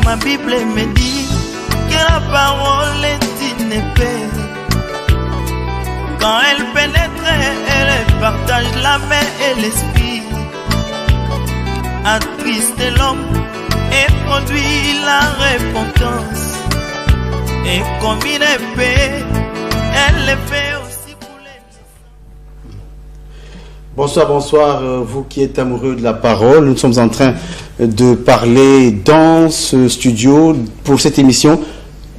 ma Bible me dit que la parole est une épée. Quand elle pénètre, elle partage l'âme et l'esprit, attriste l'homme et produit la repentance. Et comme une épée, elle le fait aussi couler. Bonsoir, bonsoir, vous qui êtes amoureux de la parole. Nous sommes en train de parler dans ce studio pour cette émission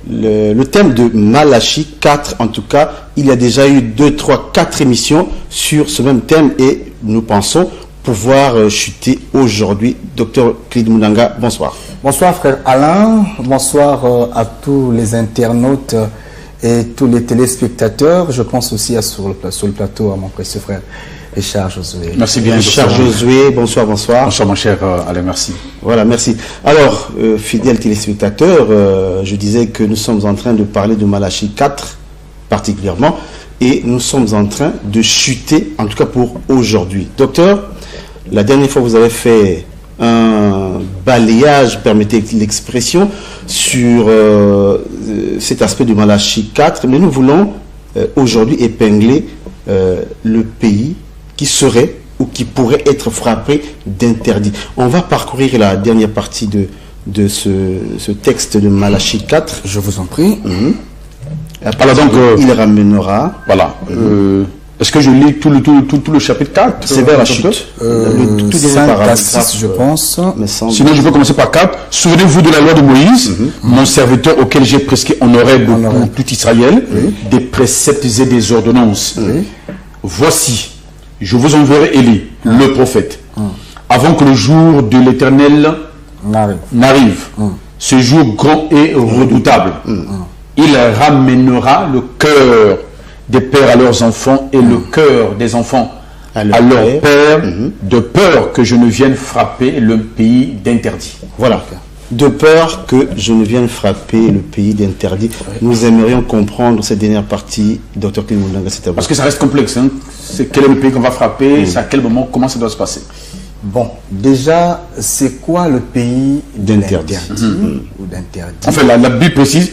le thème de Malachie 4. En tout cas, il y a déjà eu 2, 3, 4 émissions sur ce même thème et nous pensons pouvoir chuter aujourd'hui. Docteur Clyde Moundanga, bonsoir. Bonsoir frère Alain, bonsoir à tous les internautes et tous les téléspectateurs. Je pense aussi sur le plateau à mon précieux frère Richard Josué. Merci bien, Richard Josué. Bonsoir, bonsoir. Bonsoir mon cher Alain, merci. Voilà, merci. Alors, fidèles téléspectateurs, je disais que nous sommes en train de parler de Malachie 4 particulièrement et nous sommes en train de chuter, en tout cas pour aujourd'hui. Docteur, la dernière fois vous avez fait un balayage, permettez l'expression, sur cet aspect de Malachie 4, mais nous voulons aujourd'hui épingler le pays qui serait ou qui pourrait être frappé d'interdit. On va parcourir la dernière partie de ce texte de Malachie 4. Je vous en prie. Alors donc, il ramènera. Voilà. Est-ce que je lis tout le chapitre 4? C'est vers la chute. Le tout 5 à 6, je pense. Sinon, je peux commencer par 4. Souvenez-vous de la loi de Moïse, mon serviteur auquel j'ai prescrit honorable pour tout Israël, des préceptes et des ordonnances. Voici, je vous enverrai Élie, le prophète, avant que le jour de l'Éternel n'arrive. Ce jour grand et redoutable. Il ramènera le cœur des pères à leurs enfants et le cœur des enfants à leurs pères, de peur que je ne vienne frapper le pays d'interdit. Voilà. De peur que je ne vienne frapper le pays d'interdit. Nous aimerions comprendre cette dernière partie, Dr. Clyde Moundanga, c'est à vous. Parce que ça reste complexe. Hein? C'est quel est le pays qu'on va frapper, c'est à quel moment, comment ça doit se passer. Bon, déjà, c'est quoi le pays d'interdit ou d'interdit? Enfin, la Bible précise,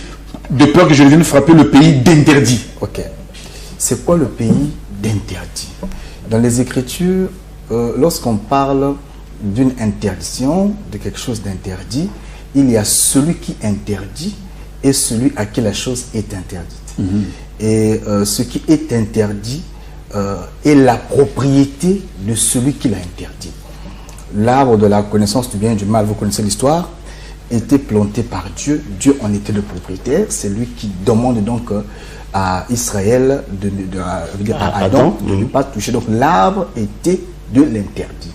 de peur que je ne vienne frapper le pays d'interdit. Ok. C'est quoi le pays d'interdit? Dans les Écritures, lorsqu'on parle d'une interdiction, de quelque chose d'interdit, il y a celui qui interdit et celui à qui la chose est interdite. Et ce qui est interdit est la propriété de celui qui l'a interdit. L'arbre de la connaissance du bien et du mal, vous connaissez l'histoire, était planté par Dieu. Dieu en était le propriétaire. C'est lui qui demande donc à Israël, à Adam, de ne pas toucher. Donc l'arbre était de l'interdit.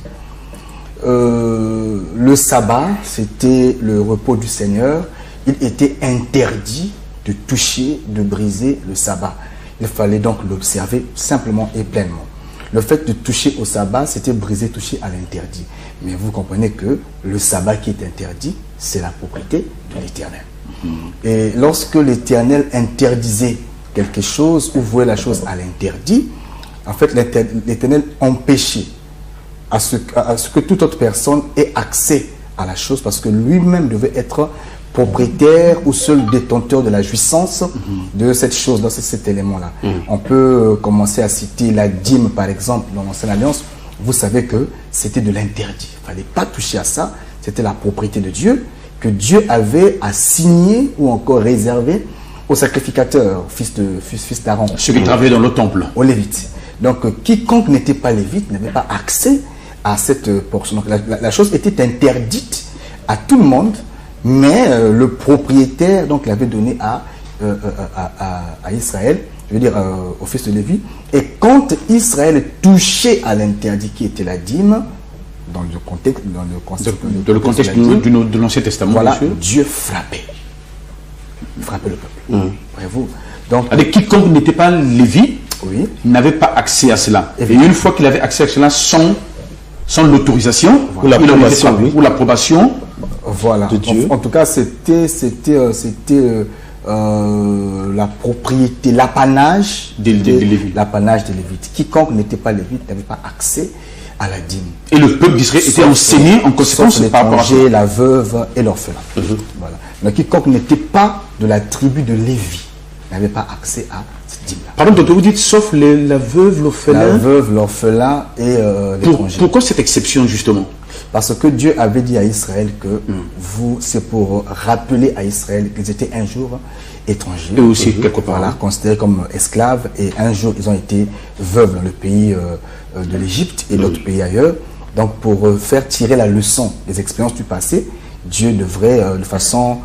Le sabbat, c'était le repos du Seigneur. Il était interdit de toucher, de briser le sabbat. Il fallait donc l'observer simplement et pleinement. Le fait de toucher au sabbat, c'était briser, toucher à l'interdit. Mais vous comprenez que le sabbat qui est interdit, c'est la propriété de l'Éternel. Et lorsque l'Éternel interdisait quelque chose ou vouait la chose à l'interdit, en fait, l'Éternel empêchait à ce que toute autre personne ait accès à la chose, parce que lui-même devait être propriétaire ou seul détenteur de la jouissance de cette chose, dans cet élément-là. On peut commencer à citer la dîme, par exemple, dans l'Ancienne Alliance. Vous savez que c'était de l'interdit. Il ne fallait pas toucher à ça. C'était la propriété de Dieu, que Dieu avait assigné ou encore réservé aux sacrificateurs, fils d'Aaron. Ceux qui travaillaient dans le temple. Aux Lévites. Donc, quiconque n'était pas lévite n'avait pas accès à cette portion. Donc, la chose était interdite à tout le monde, mais le propriétaire donc l'avait donné à Israël, je veux dire au fils de Lévi. Et quand Israël touchait à l'interdit qui était la dîme, dans le contexte de l'Ancien Testament, voilà, Dieu frappait le peuple. Voyez-vous. Donc, avec quiconque n'était pas lévite, n'avait pas accès à cela. Et une fois qu'il avait accès à cela sans l'autorisation ou l'approbation de Dieu. En tout cas, c'était la propriété, l'apanage des Lévites. Quiconque n'était pas lévite n'avait pas accès à la dîme. Et le peuple d'Israël était enseigné en conséquence par rapport à ça. L'étranger, la veuve et l'orphelin. Voilà. Donc quiconque n'était pas de la tribu de Lévi n'avait pas accès à cette dîme-là. Pardon, donc vous dites sauf la veuve, l'orphelin. La veuve, l'orphelin et l'étranger. Pourquoi cette exception justement? Parce que Dieu avait dit à Israël que c'est pour rappeler à Israël qu'ils étaient un jour étrangers. Et aussi, quelque part. Voilà, considérés comme esclaves. Et un jour, ils ont été veuves dans le pays de l'Égypte et d'autres pays ailleurs. Donc, pour faire tirer la leçon des expériences du passé, Dieu devrait, de façon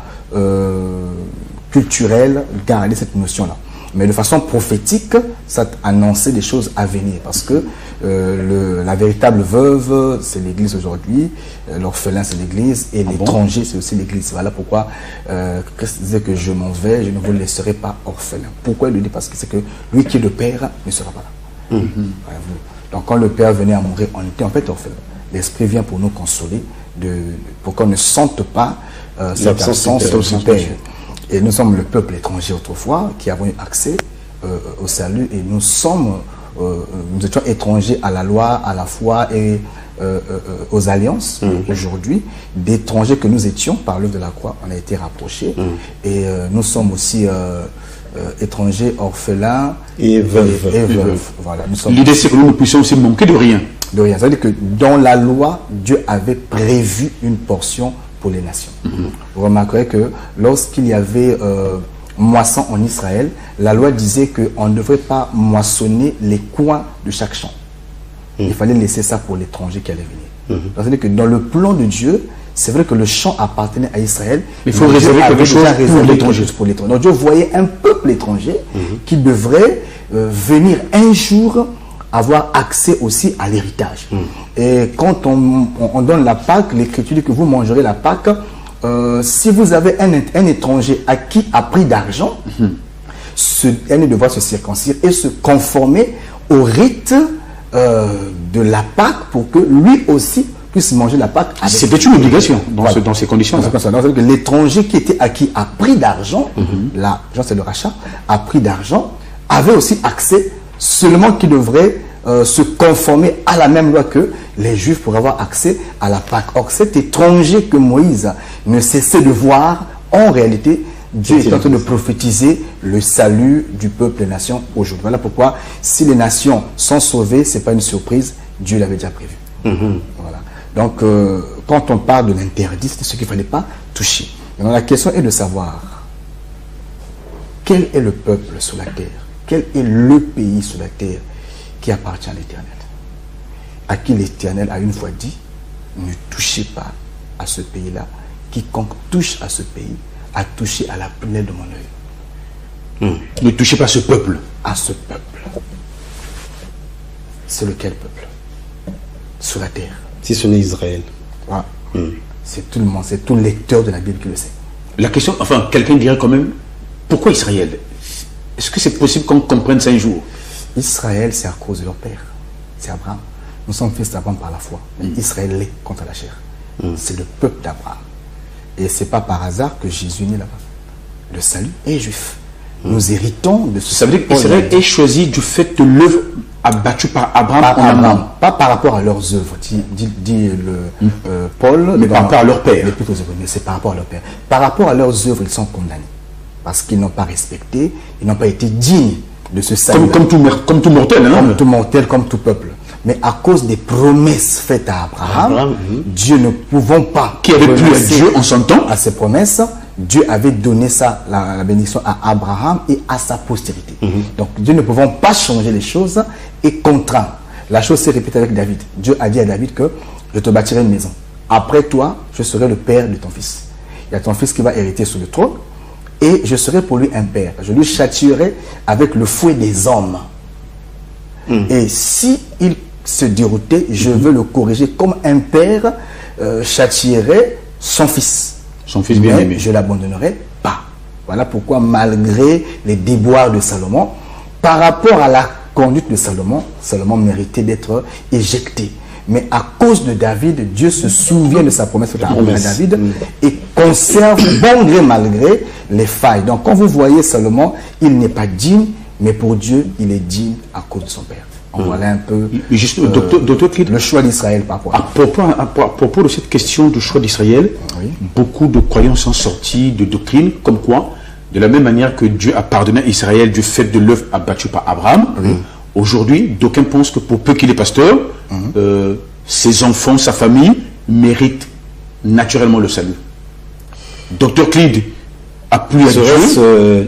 culturelle, garder cette notion-là. Mais de façon prophétique, ça annonçait des choses à venir. Parce que la véritable veuve, c'est l'Église aujourd'hui. L'orphelin, c'est l'Église. Et l'étranger, c'est aussi l'Église. Voilà pourquoi Christ disait que je m'en vais, je ne vous laisserai pas orphelin. Pourquoi il le dit? Parce que c'est que lui qui est le Père ne sera pas là. Voilà, donc quand le Père venait à mourir, on était en fait orphelin. L'Esprit vient pour nous consoler, pour qu'on ne sente pas cette absence du Père. Et nous sommes le peuple étranger autrefois qui avons eu accès au salut, et nous étions étrangers à la loi, à la foi et aux alliances. Aujourd'hui, d'étrangers que nous étions par l'œuvre de la croix, on a été rapprochés, et nous sommes aussi étrangers, orphelins et veuves. Voilà, l'idée c'est que nous ne puissions aussi manquer de rien. De rien. C'est-à-dire que dans la loi, Dieu avait prévu une portion pour les nations. Vous remarquerez que lorsqu'il y avait moisson en Israël, la loi disait qu'on ne devrait pas moissonner les coins de chaque champ. Il fallait laisser ça pour l'étranger qui allait venir. C'est-à-dire que dans le plan de Dieu, c'est vrai que le champ appartenait à Israël. Mais il faut réserver quelque chose pour l'étranger. Donc Dieu voyait un peuple étranger qui devrait venir un jour avoir accès aussi à l'héritage. Et quand on donne la Pâque, l'Écriture dit que vous mangerez la Pâque, si vous avez un étranger acquis à prix d'argent, elle devra se circoncire et se conformer au rite de la Pâque pour que lui aussi puisse manger la Pâque. C'était une obligation dans ces conditions-là. L'étranger qui était acquis à prix d'argent, l'argent c'est le rachat, à prix d'argent, avait aussi accès, seulement qu'il devrait se conformer à la même loi que les Juifs pour avoir accès à la Pâque. Or, cet étranger que Moïse ne cessait de voir, en réalité, Dieu est en train de prophétiser le salut du peuple des nations aujourd'hui. Voilà pourquoi, si les nations sont sauvées, ce n'est pas une surprise, Dieu l'avait déjà prévu. Voilà. Donc, quand on parle de l'interdit, c'est ce qu'il ne fallait pas toucher. Donc, la question est de savoir quel est le peuple sur la terre, quel est le pays sur la terre qui appartient à l'Éternel, à qui l'Éternel a une fois dit, ne touchez pas à ce pays-là. Quiconque touche à ce pays a touché à la prunelle de mon œil. Ne touchez pas ce peuple. À ce peuple. C'est lequel peuple? Sur la terre. Si ce n'est Israël. Voilà. C'est tout le monde, c'est tout lecteur de la Bible qui le sait. La question, enfin, quelqu'un dirait quand même, pourquoi Israël? Est-ce que c'est possible qu'on comprenne ça un jour? Israël, c'est à cause de leur père. C'est Abraham. Nous sommes fils d'Abraham par la foi. Mais Israël l'est contre la chair. C'est le peuple d'Abraham. Et ce n'est pas par hasard que Jésus naît là-bas. Le salut est juif. Nous héritons de ce. Ça veut dire qu'Israël est choisi du fait de l'œuvre abattue par Abraham. Pas par rapport à leurs œuvres, dit Paul. Mais par rapport à leur père. Mais c'est par rapport à leur père. Par rapport à leurs œuvres, ils sont condamnés. Parce qu'ils n'ont pas respecté, ils n'ont pas été dignes de ce salut. Comme tout mortel. Hein? Comme tout mortel, comme tout peuple. Mais à cause des promesses faites à Abraham, Dieu ne pouvant pas... Qui avait plu à Dieu en son temps. À ses promesses, Dieu avait donné ça, la bénédiction à Abraham et à sa postérité. Donc Dieu ne pouvant pas changer les choses et contraint. La chose s'est répétée avec David. Dieu a dit à David que je te bâtirai une maison. Après toi, je serai le père de ton fils. Il y a ton fils qui va hériter sur le trône et je serai pour lui un père. Je lui châtierai avec le fouet des hommes. Et si il se déroutait, je veux le corriger comme un père châtierait son fils. Son fils bien-aimé. Mais je ne l'abandonnerai pas. Voilà pourquoi, malgré les déboires de Salomon, par rapport à la conduite de Salomon, Salomon méritait d'être éjecté. Mais à cause de David, Dieu se souvient de sa promesse à David et conserve, bon gré mal gré, les failles. Donc quand vous voyez Salomon, il n'est pas digne, mais pour Dieu, il est digne à cause de son père. Voilà un peu Juste, docteur Clid, le choix d'Israël par rapport à propos de cette question du choix d'Israël, beaucoup de croyants sont sortis de doctrines comme quoi, de la même manière que Dieu a pardonné à Israël du fait de l'œuvre abattue par Abraham, aujourd'hui, d'aucuns pensent que pour peu qu'il est pasteur, ses enfants, sa famille méritent naturellement le salut. Docteur Clid appuie à Dieu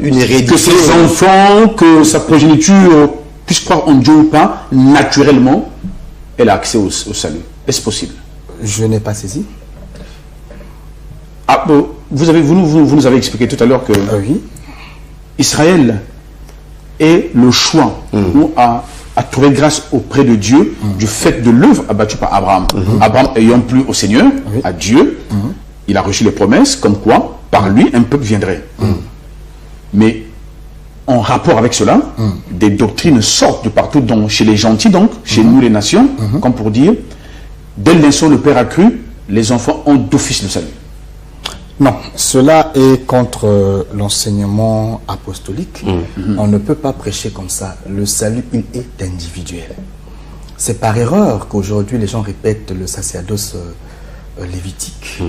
une hérédité, que ses enfants, que sa progéniture puisse croire en Dieu ou pas, naturellement, elle a accès au salut. Est-ce possible? Je n'ai pas saisi. Ah, bon, vous nous avez expliqué tout à l'heure que Israël est le choix ou a trouvé grâce auprès de Dieu du fait de l'œuvre abattue par Abraham. Abraham ayant plu au Seigneur, à Dieu, il a reçu les promesses comme quoi, par lui, un peuple viendrait. Mais en rapport avec cela, des doctrines sortent de partout, donc, chez les gentils, donc, chez nous les nations, comme pour dire, dès l'instant le Père a cru, les enfants ont d'office le salut. Non, cela est contre l'enseignement apostolique. On ne peut pas prêcher comme ça. Le salut, il est individuel. C'est par erreur qu'aujourd'hui les gens répètent le sacerdoce lévitique.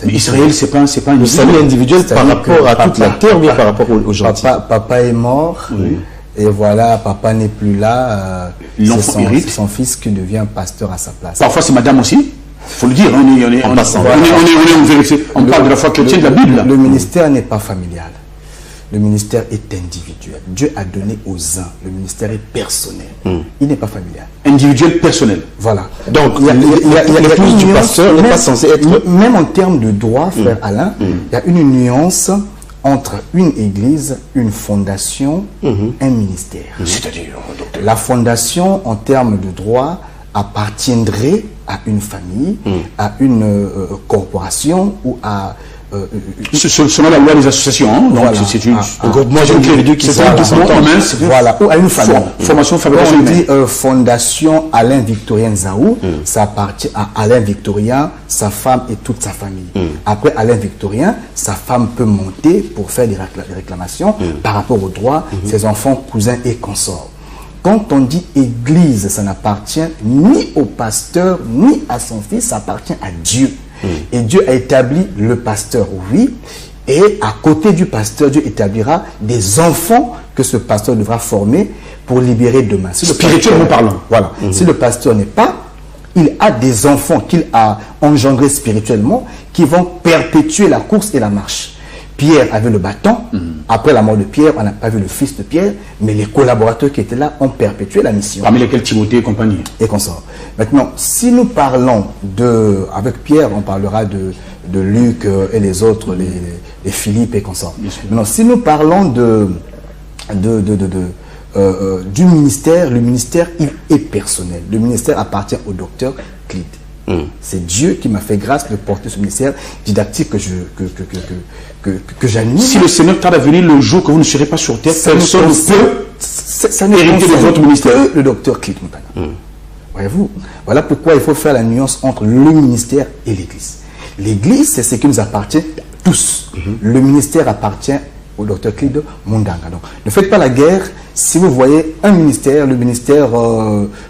Mais Israël, c'est pas le salut individuel par rapport à toute la terre, bien par rapport aux gentils. Papa est mort, et voilà, papa n'est plus là. L'enfant hérite. C'est son fils qui devient pasteur à sa place. Parfois, c'est madame aussi. Il faut le dire, on parle de la foi chrétienne de la Bible. Le ministère n'est pas familial. Le ministère est individuel. Dieu a donné aux uns. Le ministère est personnel. Il n'est pas familial. Individuel, personnel. Voilà. Donc, l'épouse du pasteur n'est pas censé être... Même en termes de droit, frère Alain, il y a une nuance entre une église, une fondation, un ministère. C'est-à-dire, docteur. La fondation, en termes de droit, appartiendrait à une famille, à une corporation ou à... selon la loi des associations, hein, donc c'est un groupement d'individus qui sont voilà, ou à une famille. Formation fabrication. Quand on dit fondation Alain Victorien Zaou, ça appartient à Alain Victorien, sa femme et toute sa famille. Après Alain Victorien, sa femme peut monter pour faire des réclamations par rapport aux droits, ses enfants, cousins et consorts. Quand on dit église, ça n'appartient ni au pasteur, ni à son fils, ça appartient à Dieu. Et Dieu a établi le pasteur, oui, et à côté du pasteur, Dieu établira des enfants que ce pasteur devra former pour libérer demain. Si spirituellement parlant. Voilà. Si le pasteur n'est pas, il a des enfants qu'il a engendrés spirituellement qui vont perpétuer la course et la marche. Pierre avait le bâton. Après la mort de Pierre, on n'a pas vu le fils de Pierre, mais les collaborateurs qui étaient là ont perpétué la mission. Parmi lesquels Timothée et compagnie. Et consort. Maintenant, si nous parlons de... Avec Pierre, on parlera de Luc et les autres, les Philippe et consort. Maintenant, si nous parlons du ministère, le ministère, il est personnel. Le ministère appartient au docteur Clid. C'est Dieu qui m'a fait grâce de porter ce ministère didactique que j'anime. Si le Seigneur tarde à venir le jour que vous ne serez pas sur terre, personne ne peut hériter de votre ministère. Le docteur Clid. Voyez-vous, voilà pourquoi il faut faire la nuance entre le ministère et l'église. L'église, c'est ce qui nous appartient tous. Le ministère appartient au docteur Clid Munganga. Donc, ne faites pas la guerre. Si vous voyez un ministère, le ministère,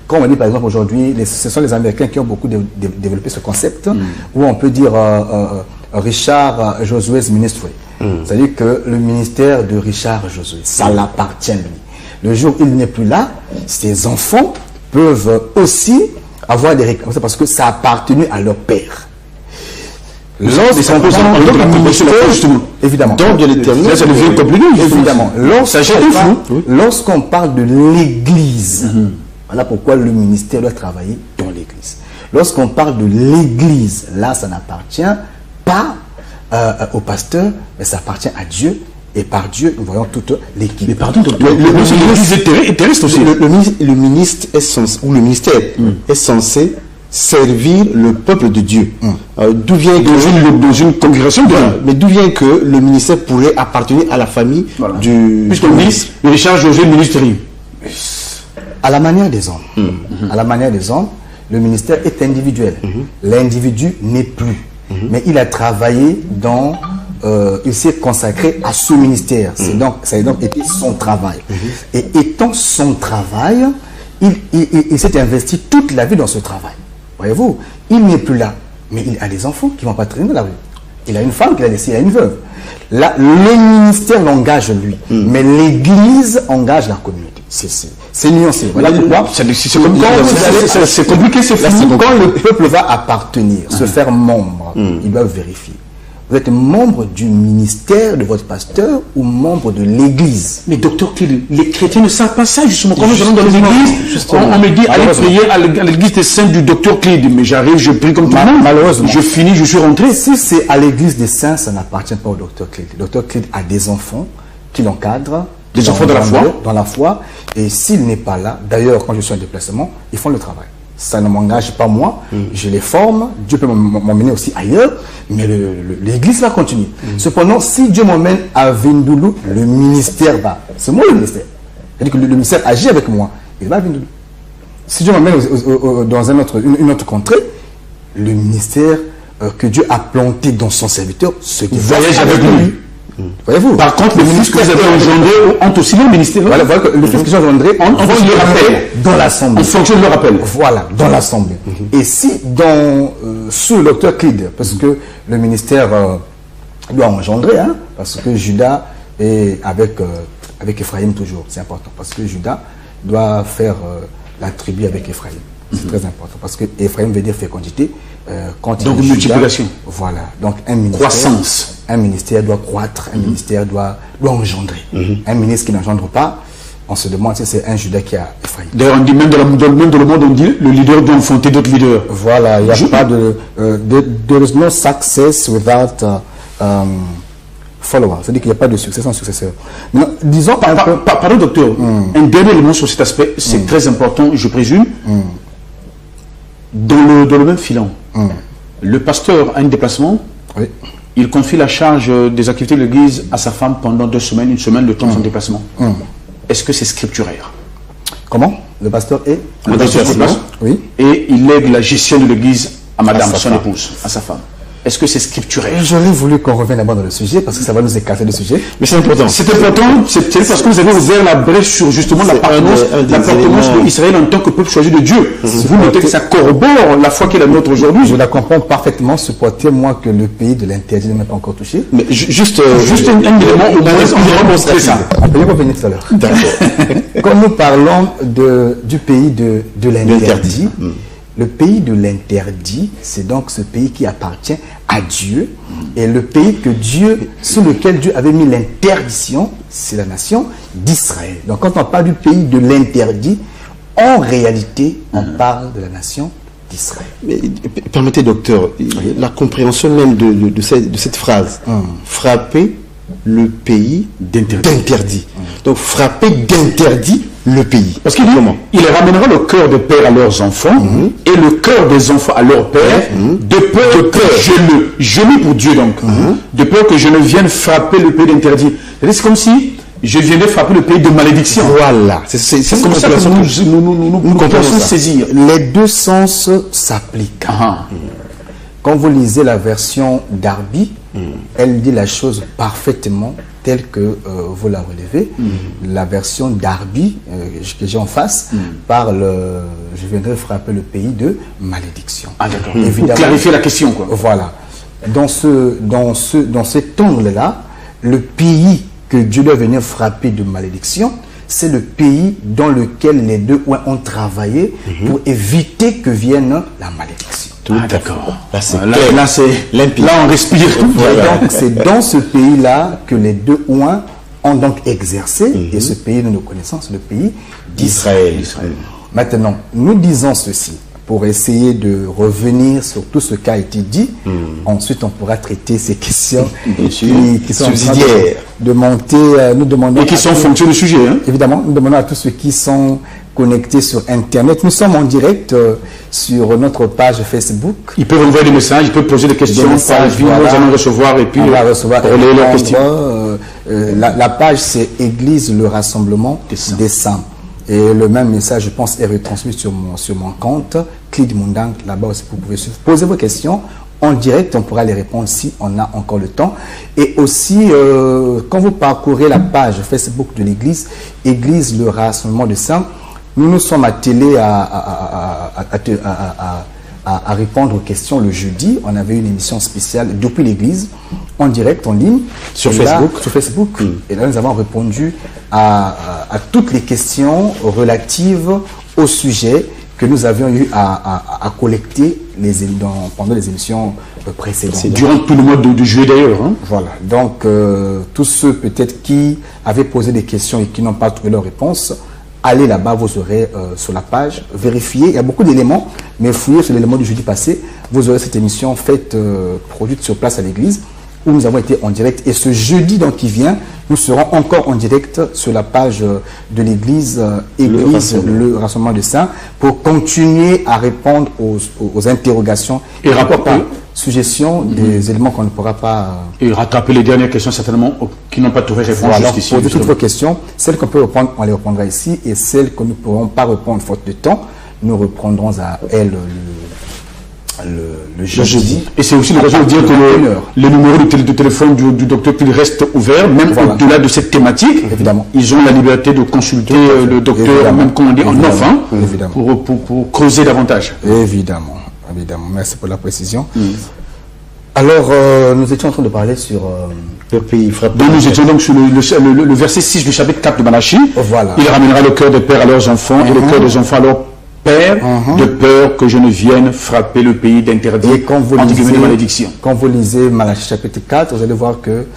comme on dit par exemple aujourd'hui, ce sont les Américains qui ont beaucoup développé ce concept, où on peut dire Richard Josué's Ministry. C'est-à-dire que le ministère de Richard Josué, ça l'appartient lui. Le jour où il n'est plus là, ses enfants peuvent aussi avoir des réclamations parce que ça a appartenu à leur père. Évidemment. Donc de l'éternel, ça devient compliqué. Évidemment. Lorsqu'on parle de l'église, voilà pourquoi le ministère doit travailler dans l'église. Lorsqu'on parle de l'église, là, ça n'appartient pas au pasteur, mais ça appartient à Dieu. Et par Dieu, nous voyons toute l'équipe. Mais pardon, l'église est terrestre aussi. Le ministre est censé, ou le ministère est censé servir le peuple de Dieu. D'où vient dans une congrégation de mais d'où vient que le ministère pourrait appartenir à la famille du ministre Richard Josué ministre. À la manière des hommes. À la manière des hommes, le ministère est individuel. L'individu n'est plus. Mais il a travaillé dans... il s'est consacré à ce ministère. Ça a donc été son travail. Et étant son travail, il s'est investi toute la vie dans ce travail. Voyez-vous, il n'est plus là, mais il a des enfants qui ne vont pas traîner dans la rue. Il a une femme qu'il a laissée, il a une veuve. Là, le ministère l'engage lui, mais l'Église engage la communauté. C'est nuancé. Voilà pourquoi. C'est compliqué, c'est flou. Quand le peuple va appartenir, se faire membre, ils doivent vérifier. Vous êtes membre du ministère de votre pasteur ou membre de l'Église? Mais docteur, les chrétiens ne savent pas ça, justement. Quand nous allons dans les églises, on me dit, allez prier à l'église des saints du docteur Clyde. Mais j'arrive, je prie comme tout le monde. Malheureusement. Je finis, je suis rentré. Si c'est à l'église des saints, ça n'appartient pas au docteur Clyde. Le docteur Clyde a des enfants qui l'encadrent. Des enfants de la foi. Dans la foi. Et s'il n'est pas là, d'ailleurs, quand je suis en déplacement, ils font le travail. Ça ne m'engage pas moi, je les forme, Dieu peut m'emmener aussi ailleurs, mais l'Église va continuer. Cependant, si Dieu m'emmène à Vindoulou, le ministère va. C'est moi le ministère. C'est-à-dire que le ministère agit avec moi, il va à Vindoulou. Si Dieu m'emmène dans une autre contrée, le ministère que Dieu a planté dans son serviteur, ce qui voyage avec lui. Voyez-vous. Par contre, les fils que vous avez engendrés ont aussi le ministère. Voilà, les fils que j'ai engendrés, on le rappelle dans l'Assemblée. En fonction de le rappel. Voilà, dans l'Assemblée. Et si sous le docteur Clyde, parce que le ministère doit engendrer, hein, parce que Judas est avec Ephraïm toujours, c'est important, parce que Judas doit faire la tribu avec Ephraïm. C'est très important, parce que Ephraïm veut dire fécondité. Donc multiplication. Voilà, donc un ministère. Croissance. Un ministère doit croître, un ministère doit engendrer. Un ministre qui n'engendre pas, on se demande si c'est un Judas qui a Ephraïm. D'ailleurs, on dit même dans le monde, on dit le leader doit enfanter d'autres leaders. Voilà, il n'y a pas there is no success without follower. C'est-à-dire qu'il n'y a pas de succès sans successeur. Mais non, disons pardon, docteur, un dernier élément sur cet aspect, c'est très important, je présume. Dans le même filon, le pasteur a un déplacement. Oui. Il confie la charge des activités de l'église à sa femme pendant 2 semaines, 1 semaine, le temps de son déplacement. Est-ce que c'est scripturaire? Comment? Le pasteur est le pasteur se déplace, oui. Et il lègue la gestion de l'église à madame, son épouse, à sa femme. Est-ce que c'est scripturaire? J'aurais voulu qu'on revienne d'abord dans le sujet parce que ça va nous écarter du sujet. Mais c'est important. C'est important, c'est parce que vous avez ouvert la brèche sur justement l'appartenance d'Israël en tant que peuple choisi de Dieu. Vous notez que ça corrobore la foi qu'il a nôtre aujourd'hui. Je la comprends parfaitement, supporter moi que le pays de l'interdit n'est même pas encore touché. Mais juste un élément où on va montrer ça. On peut y revenir tout à l'heure. D'accord. Quand nous parlons du pays de l'interdit, le pays de l'interdit, c'est donc ce pays qui appartient à Dieu. Et le pays sur lequel Dieu avait mis l'interdiction, c'est la nation d'Israël. Donc quand on parle du pays de l'interdit, en réalité, on parle de la nation d'Israël. Permettez, docteur, la compréhension même de cette phrase. Frapper le pays d'interdit. Donc frapper d'interdit le pays. Parce qu'il dit, il ramènera le cœur des pères à leurs enfants et le cœur des enfants à leurs pères, de peur que je lis pour Dieu donc, de peur que je ne vienne frapper le pays d'interdit. C'est comme si je viendrais frapper le pays de malédiction. Voilà. C'est comme ça que nous comprenons saisir. Les deux sens s'appliquent. Quand vous lisez la version Darby, elle dit la chose parfaitement telle que vous la relevez. La version Darby que j'ai en face parle, je viendrai frapper le pays de malédiction. Ah d'accord. Évidemment, clarifier la question, quoi. Voilà. Dans cet angle-là, le pays que Dieu doit venir frapper de malédiction, c'est le pays dans lequel les deux ont travaillé pour éviter que vienne la malédiction. D'accord. Là, c'est limpide. Là, on respire. Voilà. Donc, c'est dans ce pays-là que les deux ont donc exercé. Et ce pays, nous le connaissons, c'est le pays d'Israël. Maintenant, nous disons ceci pour essayer de revenir sur tout ce qui a été dit. Ensuite, on pourra traiter ces questions qui sont subsidiaires de monter. Nous demandons et qui sont en fonction du sujet. Hein? Évidemment, nous demandons à tous ceux qui sont connectés sur Internet. Nous sommes en direct sur notre page Facebook. Ils peuvent envoyer des messages, ils peuvent poser des questions. Nous allons recevoir et puis on va recevoir leurs questions. La page, c'est Église le Rassemblement des Saints. Et le même message, je pense, est retransmis sur mon compte, Clyde Mundang, là-bas aussi, vous pouvez poser vos questions en direct, on pourra les répondre si on a encore le temps. Et aussi, quand vous parcourez la page Facebook de l'Église, Église le Rassemblement des Saints, nous nous sommes attelés à répondre aux questions le jeudi. On avait une émission spéciale depuis l'église, en direct, en ligne. Sur Facebook. Et là, nous avons répondu à toutes les questions relatives au sujet que nous avions eu à collecter pendant les émissions précédentes. C'est durant tout le mois de juillet d'ailleurs. Hein. Voilà. Donc, tous ceux peut-être qui avaient posé des questions et qui n'ont pas trouvé leur réponse, allez là-bas, vous aurez sur la page, vérifiez. Il y a beaucoup d'éléments, mais fouillez sur l'élément du jeudi passé. Vous aurez cette émission faite, produite sur place à l'église, où nous avons été en direct. Et ce jeudi donc, qui vient, nous serons encore en direct sur la page de l'église, le Rassemblement des Saints, pour continuer à répondre aux interrogations et rapporter suggestions des éléments qu'on ne pourra pas... Et rattraper les dernières questions certainement qui n'ont pas trouvé réponse jusqu'ici. Poser toutes vos questions, celles qu'on peut répondre, on les reprendra ici, et celles que nous ne pourrons pas répondre faute de temps, nous reprendrons à elles le jeudi. Et c'est aussi l'occasion de dire que les numéros de téléphone du docteur Pile restent ouverts, même au-delà de cette thématique. Évidemment. Ils ont la liberté de consulter le docteur, même comme on dit, en off, pour creuser davantage. Évidemment. Merci pour la précision. Alors, nous étions en train de parler sur le pays frappé. Donc, nous étions donc sur le verset 6 du chapitre 4 de Malachie. Voilà. Il ramènera le cœur des pères à leurs enfants et le cœur des enfants à leurs pères, de peur que je ne vienne frapper le pays d'interdit, de malédiction. Quand vous lisez Malachie chapitre 4, vous allez voir que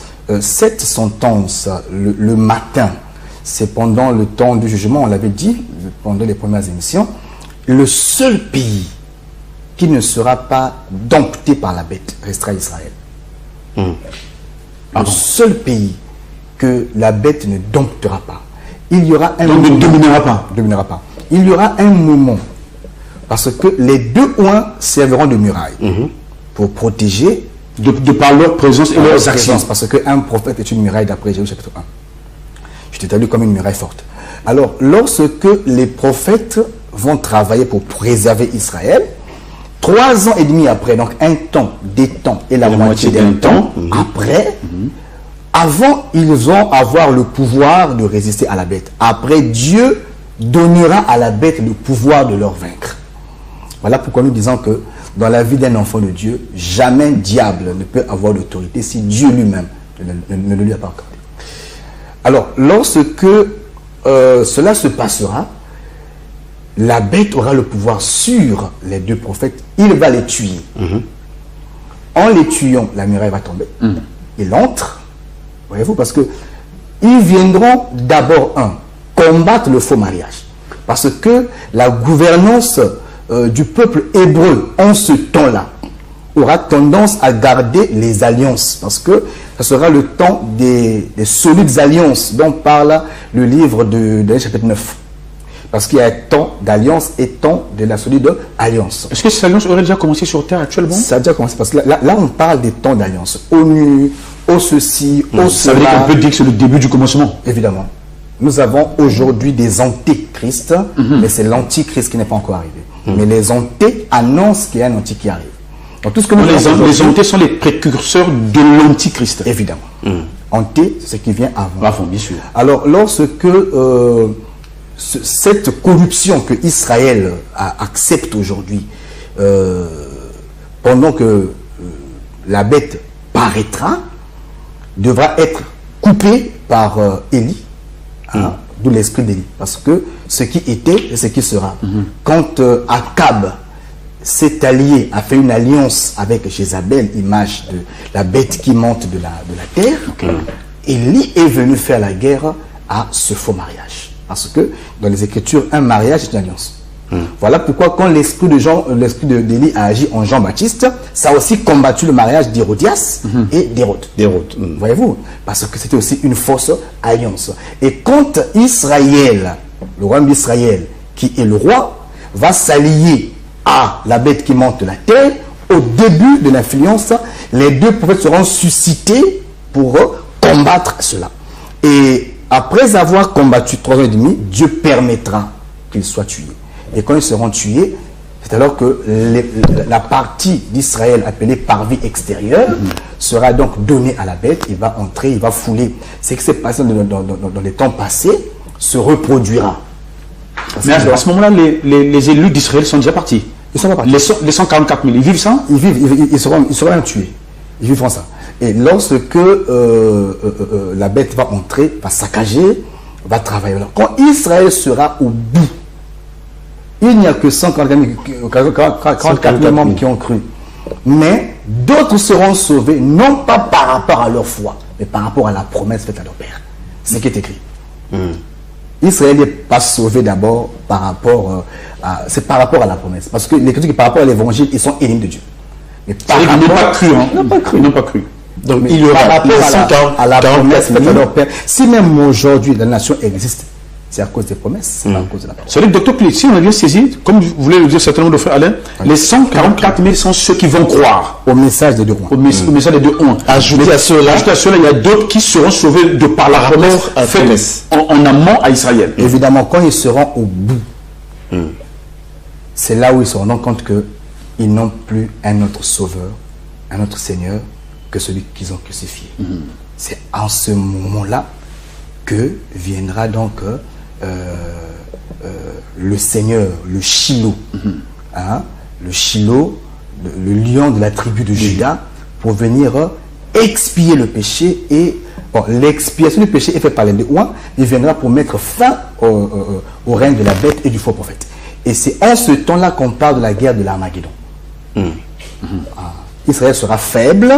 cette sentence, le matin, c'est pendant le temps du jugement, on l'avait dit, pendant les premières émissions, le seul pays qui ne sera pas dompté par la bête restera Israël. Le seul pays que la bête ne domptera pas. Il y aura un moment, ne dominera pas. Il y aura un moment, parce que les deux oins serviront de muraille pour protéger de par leur présence et leurs actions. Parce qu'un prophète est une muraille d'après Jésus chapitre 1. Je t'établis comme une muraille forte. Alors, lorsque les prophètes vont travailler pour préserver Israël, 3 ans et demi après, donc un temps, des temps et la moitié d'un temps après, avant, ils vont avoir le pouvoir de résister à la bête. Après, Dieu donnera à la bête le pouvoir de leur vaincre. Voilà pourquoi nous disons que dans la vie d'un enfant de Dieu, jamais diable ne peut avoir l'autorité si Dieu lui-même ne le lui a pas accordé. Alors, lorsque cela se passera, la bête aura le pouvoir sur les deux prophètes. Il va les tuer. En les tuant, la muraille va tomber. Il entre. Voyez-vous, parce que ils viendront d'abord, combattre le faux mariage. Parce que la gouvernance du peuple hébreu en ce temps-là aura tendance à garder les alliances. Parce que ce sera le temps des solides alliances dont parle le livre de chapitre 9. Parce qu'il y a temps d'alliance et temps de la solide alliance. Est-ce que cette alliance aurait déjà commencé sur Terre actuellement? Ça a déjà commencé, parce que là on parle des temps d'alliance. ONU, au ceci, au cela. Ça veut dire qu'on peut dire que c'est le début du commencement. Évidemment. Nous avons aujourd'hui des antéchrists, mais c'est l'antichrist qui n'est pas encore arrivé. Mais les antés annoncent qu'il y a un anti qui arrive. Donc, tout ce que les antés sont les précurseurs de l'antichrist. Évidemment. Anté, c'est ce qui vient avant. Avant, bien sûr. Alors, lorsque cette corruption que Israël accepte aujourd'hui, pendant que la bête paraîtra, devra être coupée par Élie, d'où l'esprit d'Élie. Parce que ce qui était et ce qui sera. Quand Akab s'est allié, a fait une alliance avec Jézabel, image de la bête qui monte de la terre, Élie est venu faire la guerre à ce faux mariage. Parce que dans les Écritures, un mariage est une alliance. Voilà pourquoi quand l'esprit d'Élie a agi en Jean-Baptiste, ça a aussi combattu le mariage d'Hérodias et d'Hérode. Voyez-vous? Parce que c'était aussi une fausse alliance. Et quand Israël, le royaume d'Israël, qui est le roi, va s'allier à la bête qui monte de la terre, au début de l'influence, les deux prophètes seront suscités pour combattre cela. Et après avoir combattu 3 ans et demi, Dieu permettra qu'ils soient tués. Et quand ils seront tués, c'est alors que la partie d'Israël appelée parvis extérieure sera donc donnée à la bête. Il va entrer, il va fouler. Ce qui s'est passé dans les temps passés se reproduira. Mais à ce moment-là, les élus d'Israël sont déjà partis. Ils sont pas partis. Les 144 000, ils vivent ça? Ils seront tués. Ils vivront ça. Et lorsque la bête va entrer, va saccager, va travailler là. Quand Israël sera au bout, il n'y a que 144 000 membres qui ont cru. Mais d'autres seront sauvés, non pas par rapport à leur foi, mais par rapport à la promesse faite à leur père. C'est ce qui est écrit. Israël n'est pas sauvé d'abord par rapport c'est par rapport à la promesse. Parce que les critiques par rapport à l'évangile, ils sont ennemis de Dieu. Mais par ils rapport n'ont pas cru. Ils n'ont pas cru. Donc il y aura par rapport à la promesse faite à leur père. Si même aujourd'hui la nation existe, c'est à cause des promesses, c'est pas à cause de la promesse. C'est vrai, docteur Pli, si on a bien saisi, comme vous voulez le dire certainement de frère Alain, les 144 000 sont ceux qui vont croire au message des deux rois. au message des deux rois. Ajouté à cela, il y a d'autres qui seront sauvés de par la promesse faite en amont à Israël. Évidemment, quand ils seront au bout, c'est là où ils se rendront compte qu'ils n'ont plus un autre sauveur, un autre Seigneur que celui qu'ils ont crucifié. C'est en ce moment-là que viendra donc le Seigneur, le Shiloh, le Shiloh, le lion de la tribu de Juda, pour venir expier le péché. Et l'expiation du péché est faite par les deux rois. Il viendra pour mettre fin au règne de la bête et du faux prophète. Et c'est en ce temps-là qu'on parle de la guerre de l'Armageddon. Israël sera faible.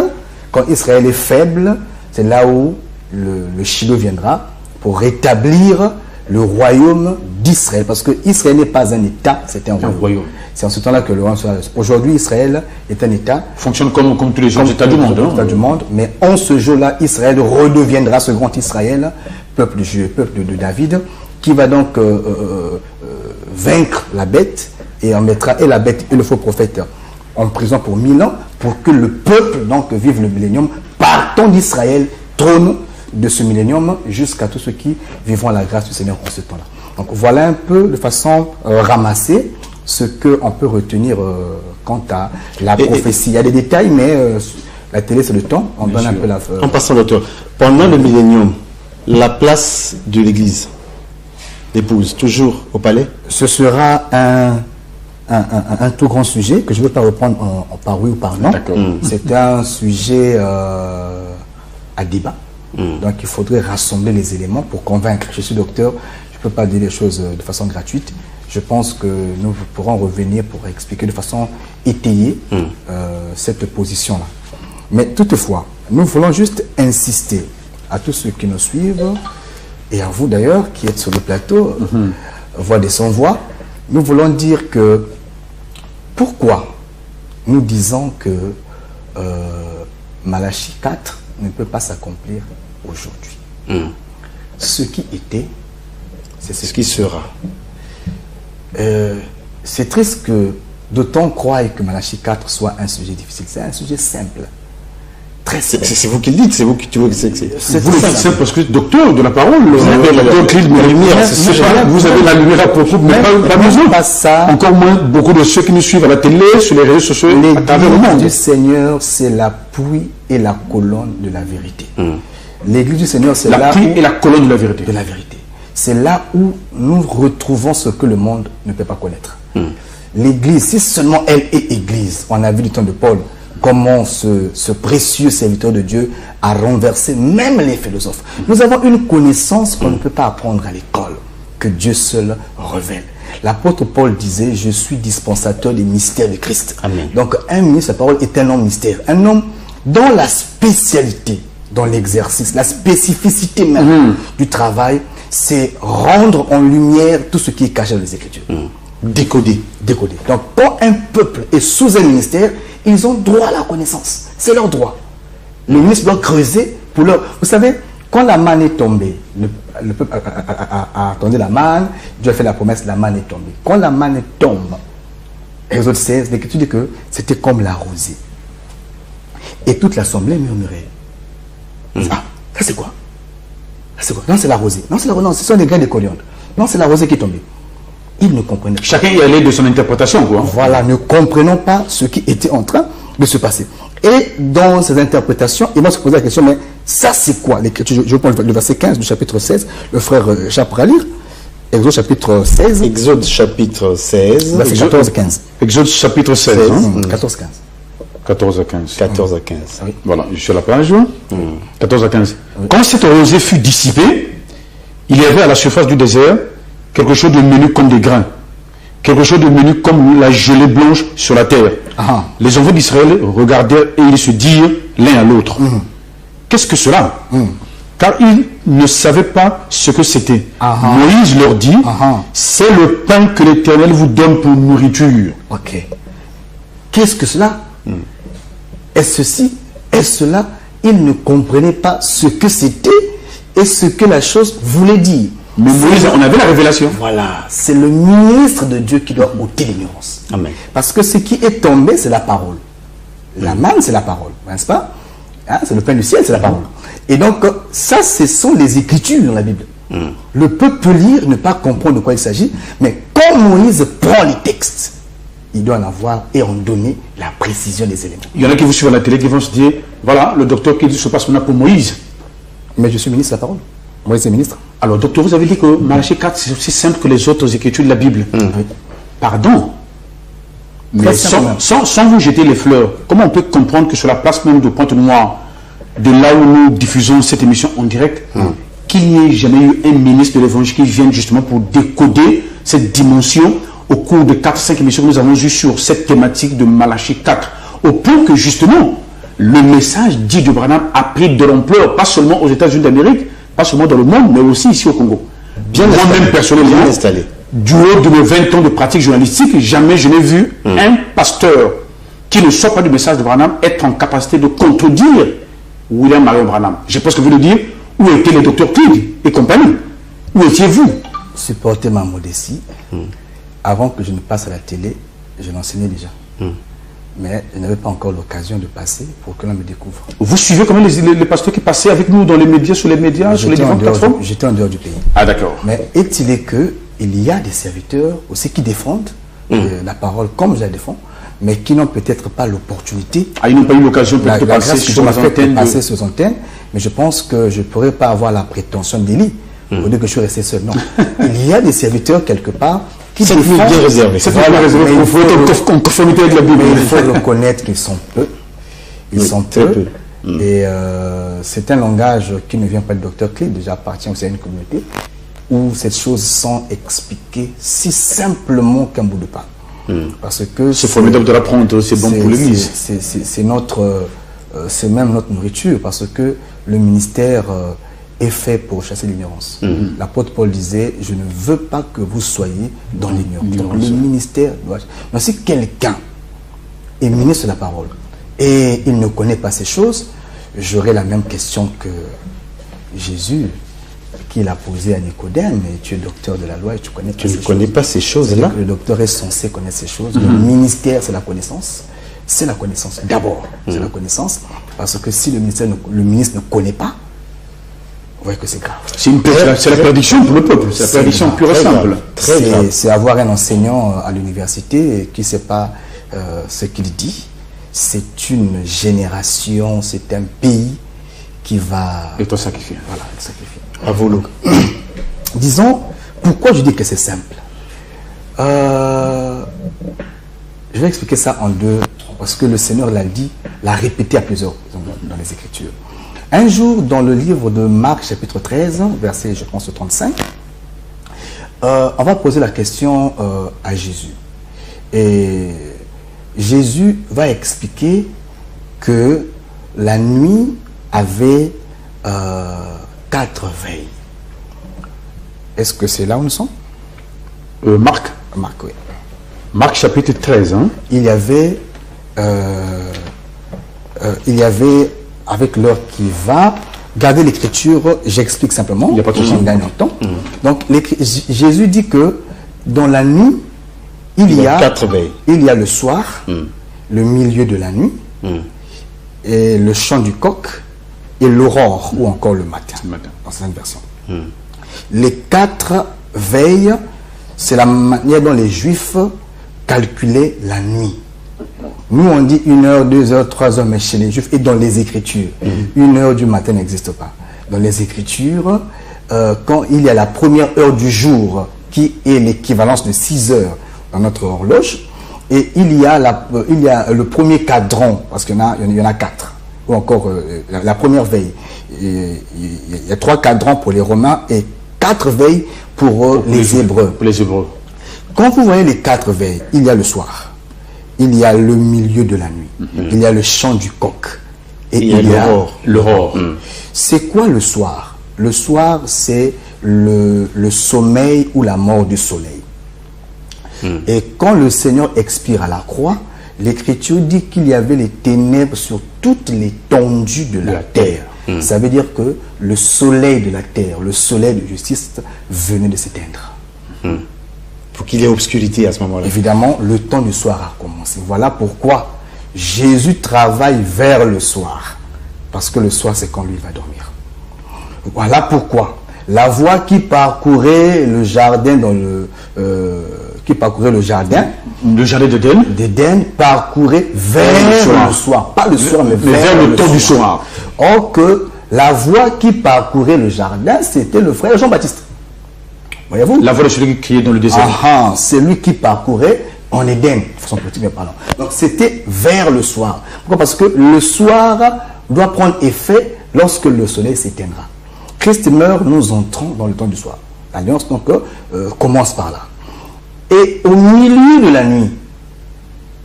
Quand Israël est faible, c'est là où le Shiloh viendra pour rétablir le royaume d'Israël. Parce que Israël n'est pas un État, c'est un royaume. C'est en ce temps-là que le royaume sera. Aujourd'hui, Israël est un État. Fonctionne comme tous les autres États du monde. Mais en ce jour-là, Israël redeviendra ce grand Israël, peuple de Dieu, peuple de David, qui va donc vaincre la bête et en mettra et la bête et le faux prophète en prison pour 1000 ans pour que le peuple donc vive le millénium, partant d'Israël, trône de ce millénium jusqu'à tous ceux qui vivront à la grâce du Seigneur en ce temps-là. Donc voilà un peu de façon ramassée ce qu'on peut retenir quant à la prophétie. Il y a des détails, mais la télé c'est le temps. On donne un peu la... En passant, docteur, pendant le millénium, la place de l'Église, l'épouse, toujours au palais? Ce sera un tout grand sujet que je ne veux pas reprendre par oui ou par non. C'est un sujet à débat. Donc il faudrait rassembler les éléments pour convaincre. Je suis docteur, je ne peux pas dire les choses de façon gratuite. Je pense que nous pourrons revenir pour expliquer de façon étayée cette position-là. Mais toutefois, nous voulons juste insister à tous ceux qui nous suivent, et à vous d'ailleurs qui êtes sur le plateau, voix des sans-voix, nous voulons dire que pourquoi nous disons que Malachie 4 ne peut pas s'accomplir aujourd'hui. Ce qui était, c'est ce qui sera. C'est triste que d'autant croient que Malachie 4 soit un sujet difficile. C'est un sujet simple. Très simple. C'est vous qui le dites, c'est vous qui trouvez que c'est vous le dites simple parce que docteur de la parole, vous avez la lumière à propos, mais pas besoin. Pas ça. Encore moins beaucoup de ceux qui nous suivent à la télé, sur les réseaux sociaux, à travers le monde. L'église du Seigneur, c'est l'appui et la colonne de la vérité. L'église du Seigneur, c'est l'appui et la colonne de la vérité. C'est là où nous retrouvons ce que le monde ne peut pas connaître. L'église, si seulement elle est église, on a vu du temps de Paul, comment ce précieux serviteur de Dieu a renversé même les philosophes. Nous avons une connaissance qu'on ne peut pas apprendre à l'école, que Dieu seul révèle. L'apôtre Paul disait, je suis dispensateur des mystères de Christ. Amen. Donc un ministre, sa parole est un homme mystère. Un homme dont la spécialité, dans l'exercice, la spécificité même du travail, c'est rendre en lumière tout ce qui est caché dans les Écritures. Décoder. Donc quand un peuple est sous un ministère, ils ont droit à la connaissance. C'est leur droit. Le ministre doit creuser pour leur... Vous savez, quand la manne est tombée, le peuple a attendu la manne, Dieu a fait la promesse, la manne est tombée. Quand la manne tombe, Exode 16, l'Écriture dit que c'était comme la rosée. Et toute l'assemblée murmurait. Ah, ça c'est quoi? Non, c'est la rosée. Non, ce sont des grains de coriandre. Non, c'est la rosée qui est tombée. Ils ne comprenaient pas. Chacun y allait de son interprétation, quoi. Voilà, ne comprenons pas ce qui était en train de se passer. Et dans ces interprétations, ils vont se poser la question, mais ça c'est quoi l'Écriture? Je prends le verset 15 du chapitre 16, le frère Charles pourra lire. Exode chapitre 16. Exode chapitre 16. Verset 14 à 15. Exode chapitre 16. Hein? 14 à 15. 14 à 15. 14 à 15. Oui. Voilà, je suis à la page. 14 à 15. Quand cette rosée fut dissipée, il y avait à la surface du désert quelque chose de menu comme des grains. Quelque chose de menu comme la gelée blanche sur la terre. Ah. Les enfants d'Israël regardèrent et ils se dirent l'un à l'autre. Qu'est-ce que cela? Car ils ne savaient pas ce que c'était. Moïse leur dit, c'est le pain que l'Éternel vous donne pour nourriture. Ok. Qu'est-ce que cela? Est-ce ceci? Est-ce cela? Ils ne comprenaient pas ce que c'était et ce que la chose voulait dire. Mais Moïse, on avait la révélation. Voilà, c'est le ministre de Dieu qui doit ôter l'ignorance. Amen. Parce que ce qui est tombé, c'est la parole. La manne, c'est la parole, n'est-ce pas? Hein, c'est le pain du ciel, c'est la parole. Et donc, ça, ce sont les écritures dans la Bible. Le peuple peut lire, ne pas comprendre de quoi il s'agit, mais quand Moïse prend les textes, il doit en avoir et en donner la précision des éléments. Il y en a qui vous suivent à la télé qui vont se dire, voilà, le docteur qui se passe maintenant pour Moïse. Mais je suis ministre de la parole. Moïse est ministre. Alors, docteur, vous avez dit que Malachie 4, c'est aussi simple que les autres écritures de la Bible. Pardon. Mais sans vous jeter les fleurs, comment on peut comprendre que sur la place même de Pointe-Noire, de là où nous diffusons cette émission en direct, qu'il n'y ait jamais eu un ministre de l'Évangile qui vienne justement pour décoder cette dimension au cours de 4-5 émissions que nous avons eues sur cette thématique de Malachie 4, au point que justement, le message dit de Branham a pris de l'ampleur, pas seulement aux États-Unis d'Amérique, pas seulement dans le monde, mais aussi ici au Congo. Moi-même, personnellement, du haut de mes 20 ans de pratique journalistique, jamais je n'ai vu un pasteur qui ne sort pas du message de Branham être en capacité de contredire William Marion Branham. Je pense que vous le dire, où étaient les docteurs Kidd et compagnie? Où étiez-vous? Supportez ma modestie. Avant que je ne passe à la télé, je l'enseignais déjà. Mais je n'avais pas encore l'occasion de passer pour que l'on me découvre. Vous suivez comment les pasteurs qui passaient avec nous dans les médias, sur les médias, sur les différentes plateformes? J'étais en dehors du pays. Ah d'accord. Mais est-il est qu'il y a des serviteurs aussi qui défendent la parole comme je la défends, mais qui n'ont peut-être pas l'opportunité. Ah, ils n'ont pas eu l'occasion peut-être de passer sur les antennes. Mais je pense que je ne pourrais pas avoir la prétention d'Élie pour dire que je suis resté seul. Non. Il y a des serviteurs quelque part qui c'est bien réservé. C'est bien réservé. Il faut être en conformité avec la Bible. Mais il faut reconnaître qu'ils sont peu. Ils sont peu. Et c'est un langage qui ne vient pas du docteur Clé, déjà appartient aussi à une communauté où ces choses sont expliquées si simplement qu'un bout de pain. Parce que c'est formidable de l'apprendre, c'est bon pour l'Église. C'est même notre nourriture, parce que le ministère est fait pour chasser l'ignorance. L'apôtre Paul disait, je ne veux pas que vous soyez dans l'ignorance. Donc le ministère doit... Mais si quelqu'un est ministre de la parole et il ne connaît pas ces choses, j'aurai la même question que Jésus, qu'il a posée à Nicodème. Mais tu es docteur de la loi et tu connais tu ne connais pas ces choses-là. Le docteur est censé connaître ces choses. Le ministère, c'est la connaissance. C'est la connaissance. D'abord, c'est la connaissance. Parce que si le ministre ne connaît pas, vous voyez que c'est grave. C'est la perdition pour le peuple. C'est la perdition pure et simple. C'est avoir un enseignant à l'université qui ne sait pas ce qu'il dit. C'est une génération, c'est un pays qui va... Et toi sacrifier. Voilà, sacrifier. À volo. Disons, pourquoi je dis que c'est simple? Je vais expliquer ça en deux, parce que le Seigneur l'a dit, l'a répété à plusieurs dans les Écritures. Un jour, dans le livre de Marc, chapitre 13, verset, je pense, 35, on va poser la question à Jésus. Et Jésus va expliquer que la nuit avait 4 veilles. Est-ce que c'est là où nous sommes? Marc. Marc, oui. Marc chapitre 13. Hein? Il y avait, avec l'heure qui va, gardez l'écriture, j'explique simplement. Il n'y a pas de souci. Donc, Jésus dit que dans la nuit, il y a 4 veilles. Il y a le soir, le milieu de la nuit, et le chant du coq, et l'aurore, ou encore le matin. Dans cette version. Les 4 veilles, c'est la manière dont les Juifs calculaient la nuit. Nous, on dit 1 heure, 2 heures, 3 heures, mais chez les Juifs et dans les Écritures, 1 heure du matin n'existe pas. Dans les Écritures, quand il y a la première heure du jour, qui est l'équivalence de 6 heures dans notre horloge. Et il y a le premier cadran, parce qu'il y en a 4, ou encore la première veille. Il y a 3 cadrans pour les Romains et 4 veilles pour les Hébreux. Pour les Hébreux. Quand vous voyez les 4 veilles, il y a le soir, il y a le milieu de la nuit, il y a le chant du coq, et il y a l'aurore. C'est quoi le soir? Le soir, c'est le sommeil ou la mort du soleil. Et quand le Seigneur expire à la croix, l'Écriture dit qu'il y avait les ténèbres sur toute l'étendue de la terre. Ça veut dire que le soleil de la terre, le soleil de justice venait de s'éteindre. Pour qu'il y ait obscurité à ce moment-là. Évidemment, le temps du soir a commencé. Voilà pourquoi Jésus travaille vers le soir. Parce que le soir, c'est quand lui va dormir. Voilà pourquoi la voie qui parcourait le jardin d'Éden parcourait vers le soir. Pas le soir, mais vers le temps du soir. Or que la voie qui parcourait le jardin, c'était le frère Jean-Baptiste. Voyez-vous? La voie de celui qui est dans le désert. C'est lui qui parcourait en Éden, de façon politique parlant. Donc c'était vers le soir. Pourquoi? Parce que le soir doit prendre effet lorsque le soleil s'éteindra. Christ meurt, nous entrons dans le temps du soir. L'alliance donc commence par là. Et au milieu de la nuit,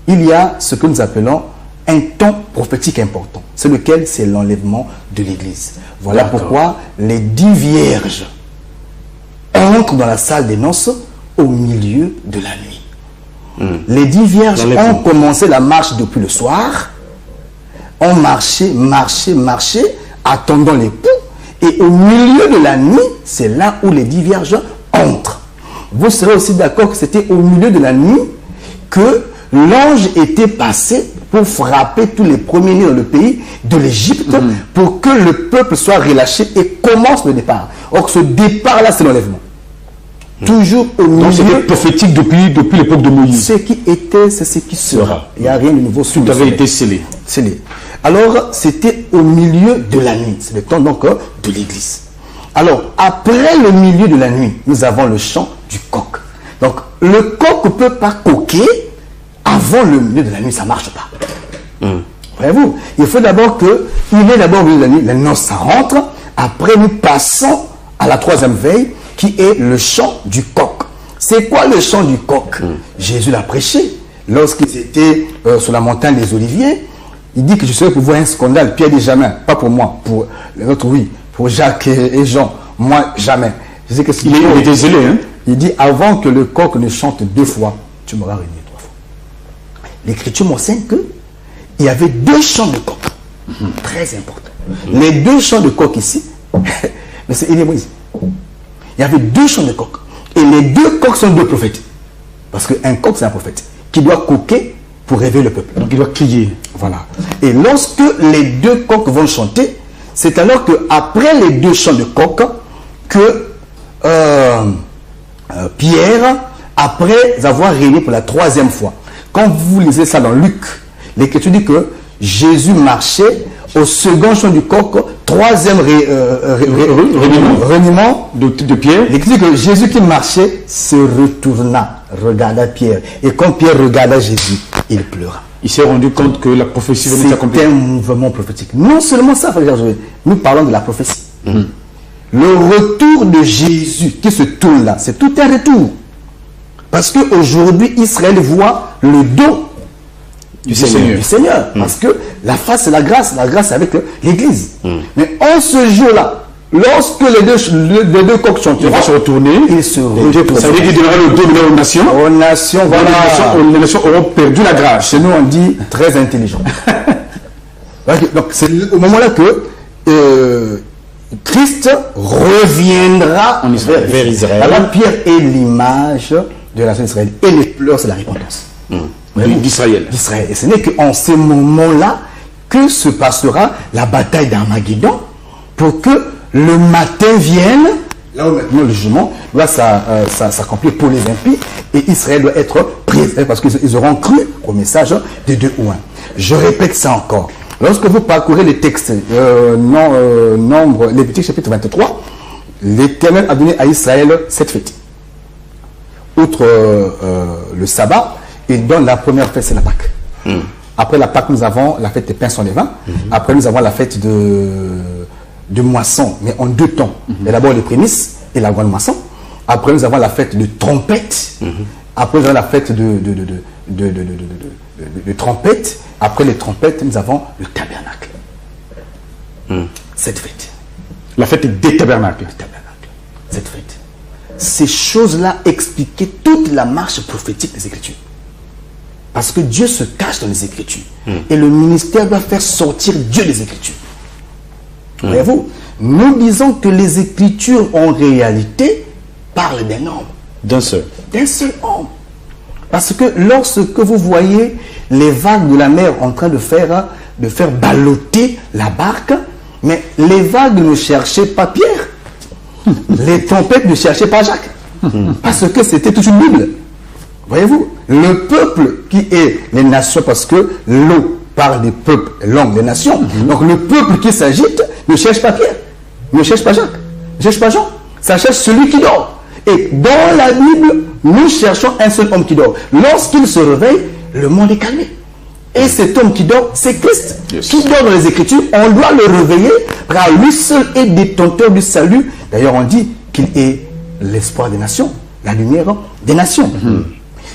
il y a ce que nous appelons un temps prophétique important. C'est lequel? C'est l'enlèvement de l'Église. Voilà pourquoi les 10 vierges entrent dans la salle des noces au milieu de la nuit. Les 10 vierges ont commencé la marche depuis le soir, ont marché, attendant l'époux, et au milieu de la nuit, c'est là où les 10 vierges entrent. Vous serez aussi d'accord que c'était au milieu de la nuit que l'ange était passé pour frapper tous les premiers-nés dans le pays de l'Égypte pour que le peuple soit relâché et commence le départ. Or, ce départ-là, c'est l'enlèvement. Toujours au milieu. Donc, c'était prophétique depuis l'époque de Moïse. Ce qui était, c'est ce qui sera. Il n'y a rien de nouveau sous le soleil. Tout avait été scellé. Alors, c'était au milieu de la nuit. C'est le temps donc de l'Église. Alors, après le milieu de la nuit, nous avons le chant du coq. Donc, le coq ne peut pas coquer avant le milieu de la nuit. Ça ne marche pas. Voyez-vous? Il faut d'abord qu'il ait d'abord au milieu de la nuit. Maintenant, ça rentre. Après, nous passons à la 3e veille, qui est le chant du coq. C'est quoi le chant du coq? Jésus l'a prêché. Lorsqu'ils étaient sur la montagne des Oliviers, il dit que je serai pour vous un scandale. Pierre dit jamais. Pas pour moi. Pour les autres, oui. Pour Jacques et Jean. Moi, jamais. Je sais que il était zélé, hein? Il dit, avant que le coq ne chante 2 fois, tu m'auras renié 3 fois. L'Écriture m'enseigne qu'il y avait 2 chants de coq. Très important. Les 2 chants de coq ici, mais c'est Élie et Moïse. Il y avait 2 chants de coq. Et les 2 coqs sont 2 prophètes. Parce qu'un coq, c'est un prophète qui doit coquer pour réveiller le peuple. Donc il doit crier. Voilà. Et lorsque les 2 coqs vont chanter, c'est alors qu'après les 2 chants de coq, que Pierre, après avoir régné pour la 3e fois, quand vous lisez ça dans Luc, l'Écriture dit que Jésus marchait au second chant du coq, 3e reniement de Pierre. L'Écriture dit que Jésus qui marchait se retourna, regarda Pierre. Et quand Pierre regarda Jésus, il pleura. Il s'est rendu compte que la prophétie venait s'accomplir. C'est un mouvement prophétique. Non seulement ça, nous parlons de la prophétie. Le retour de Jésus qui se tourne là, c'est tout un retour. Parce qu'aujourd'hui, Israël voit le dos du Seigneur. Parce que la face, c'est la grâce c'est avec l'Église. Mais en ce jour-là, lorsque les deux coqs chanteront, il va se retourner. Il se retourne. Ça veut dire qu'il donnera le dos aux nations. Aux nations, voilà. Les nations auront perdu la grâce. Chez nous, on dit très intelligent. Donc, c'est au moment-là que Christ reviendra vers Israël. Alors, Pierre est l'image de la nation d'Israël. Et les pleurs, c'est la repentance. D'Israël. Et ce n'est qu'en ces moments-là que se passera la bataille d'Armageddon pour que le matin vienne, là où maintenant le jugement doit s'accomplir pour les impies et Israël doit être préservé parce qu'ils auront cru au message de 2 ou 1. Je répète ça encore. Lorsque vous parcourez les textes, Nombre, Lévitique chapitre 23, l'Éternel a donné à Israël 7 fêtes. outre le sabbat, il donne la première fête, c'est la Pâque. Après la Pâque, nous avons la fête des pains sans levain. Après, nous avons la fête de moisson, mais en 2 temps. Et d'abord les prémices et la grande moisson. Après, nous avons la fête de trompette. Après, nous avons la fête de trompette. Après les trompettes, nous avons le tabernacle. Cette fête. La fête des tabernacles. Cette fête. Ces choses-là expliquaient toute la marche prophétique des Écritures. Parce que Dieu se cache dans les Écritures. Et le ministère doit faire sortir Dieu des Écritures. Voyez-vous, nous disons que les Écritures en réalité parlent d'un homme. D'un seul homme. Parce que lorsque vous voyez les vagues de la mer en train de faire balloter la barque, mais les vagues ne cherchaient pas Pierre. Les tempêtes ne cherchaient pas Jacques. Parce que c'était toute une Bible. Voyez-vous, le peuple qui est les nations, parce que l'eau parle des peuples, langue des nations. Donc le peuple qui s'agite ne cherche pas Pierre, ne cherche pas Jacques, ne cherche pas Jean. Ça cherche celui qui dort. Et dans la Bible, nous cherchons un seul homme qui dort. Lorsqu'il se réveille, le monde est calmé. Et cet homme qui dort, c'est Christ. Qui dort dans les Écritures, on doit le réveiller, car lui seul est détenteur du salut. D'ailleurs, on dit qu'il est l'espoir des nations, la lumière des nations.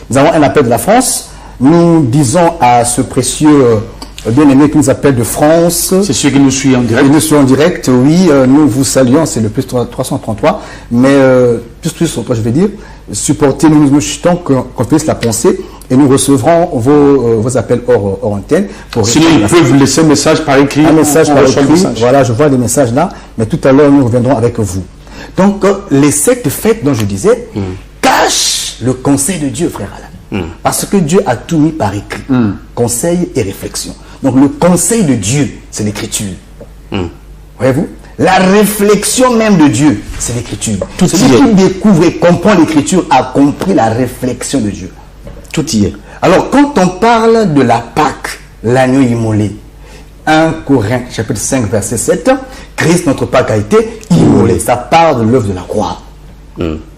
Nous avons un appel de la France. Nous disons à ce précieux bien-aimé qui nous appelle de France. C'est ceux qui nous suivent en direct. Qui nous suivent en direct, oui. Nous vous saluons, c'est le plus 333. Mais plus, je vais dire, supportez-nous, nous chutons qu'on puisse la penser. Et nous recevrons vos appels hors antenne. Sinon, ils peuvent vous laisser un message par écrit. Un message par écrit. Voilà, je vois les messages là. Mais tout à l'heure, nous reviendrons avec vous. Donc, les 7 fêtes dont je disais cachent le conseil de Dieu, frère Alain. Parce que Dieu a tout mis par écrit. Conseil et réflexion. Donc, le conseil de Dieu, c'est l'écriture. Voyez-vous? La réflexion même de Dieu, c'est l'écriture. Celui qui découvre et comprend l'écriture a compris la réflexion de Dieu. Tout y est. Alors, quand on parle de la Pâque, l'agneau immolé, 1 Corinthiens chapitre 5 verset 7, Christ, notre Pâque, a été immolé. Ça parle de l'œuvre de la croix.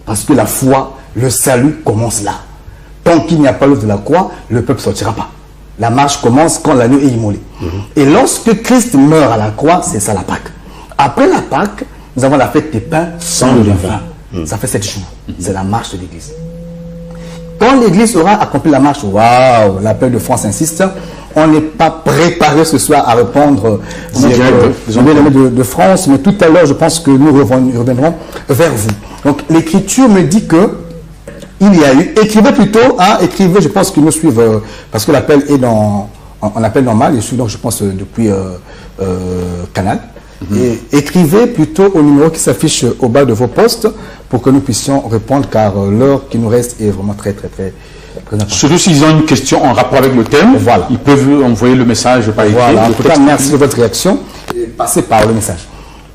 Parce que la foi, le salut commence là. Tant qu'il n'y a pas l'œuvre de la croix, le peuple ne sortira pas. La marche commence quand l'agneau est immolé. Et lorsque Christ meurt à la croix, c'est ça la Pâque. Après la Pâque, nous avons la fête des pains sans levain. Ça fait 7 jours. C'est la marche de l'Église. Quand l'Église aura accompli la marche, waouh, l'appel de France insiste, on n'est pas préparé ce soir à répondre de France, mais tout à l'heure, je pense que nous reviendrons vers vous. Donc, l'Écriture me dit que il y a eu, écrivez plutôt, écrivez, je pense qu'ils nous suivent, parce que l'appel est en appel normal, et donc je pense depuis Canal. Et écrivez plutôt au numéro qui s'affiche au bas de vos postes pour que nous puissions répondre, car l'heure qui nous reste est vraiment très importante. Surtout s'ils ont une question en rapport avec le thème, voilà. Ils peuvent envoyer le message par écrit. Voilà, en tout cas, merci de votre réaction et passez par le message.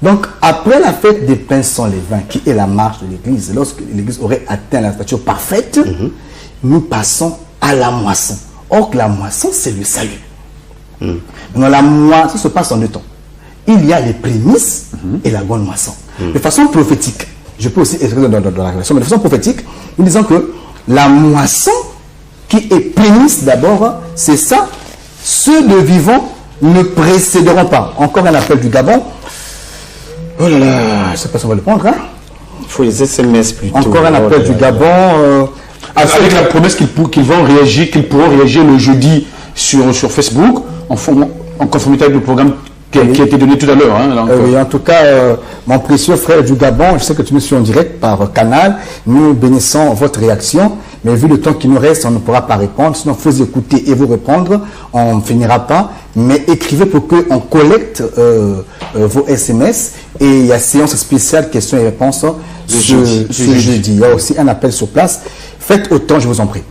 Donc, après la fête des pains sans levain, qui est la marche de l'Église, lorsque l'Église aurait atteint la stature parfaite, nous passons à la moisson. Or, la moisson, c'est le salut. Donc, la moisson se passe en 2 temps. Il y a les prémices et la grande moisson. De façon prophétique, je peux aussi être dans la relation, mais de façon prophétique, nous disons que la moisson, qui est prémisse d'abord, c'est ça, ceux de vivants ne précéderont pas. Encore un appel du Gabon. Oh là là, je ne sais pas si on va le prendre. Il faut les SMS plutôt. Encore un appel du Gabon. Avec la promesse qu'ils pourront réagir le jeudi sur Facebook, en conformité avec le programme qui a été donné tout à l'heure. Oui, en tout cas, mon précieux frère du Gabon, je sais que tu nous suis en direct par Canal. Nous bénissons votre réaction, mais vu le temps qui nous reste, on ne pourra pas répondre. Sinon, il faut écouter et vous répondre. On ne finira pas. Mais écrivez pour qu'on collecte vos SMS. Et il y a séance spéciale questions et réponses ce jeudi. Il y a aussi un appel sur place. Faites autant, je vous en prie.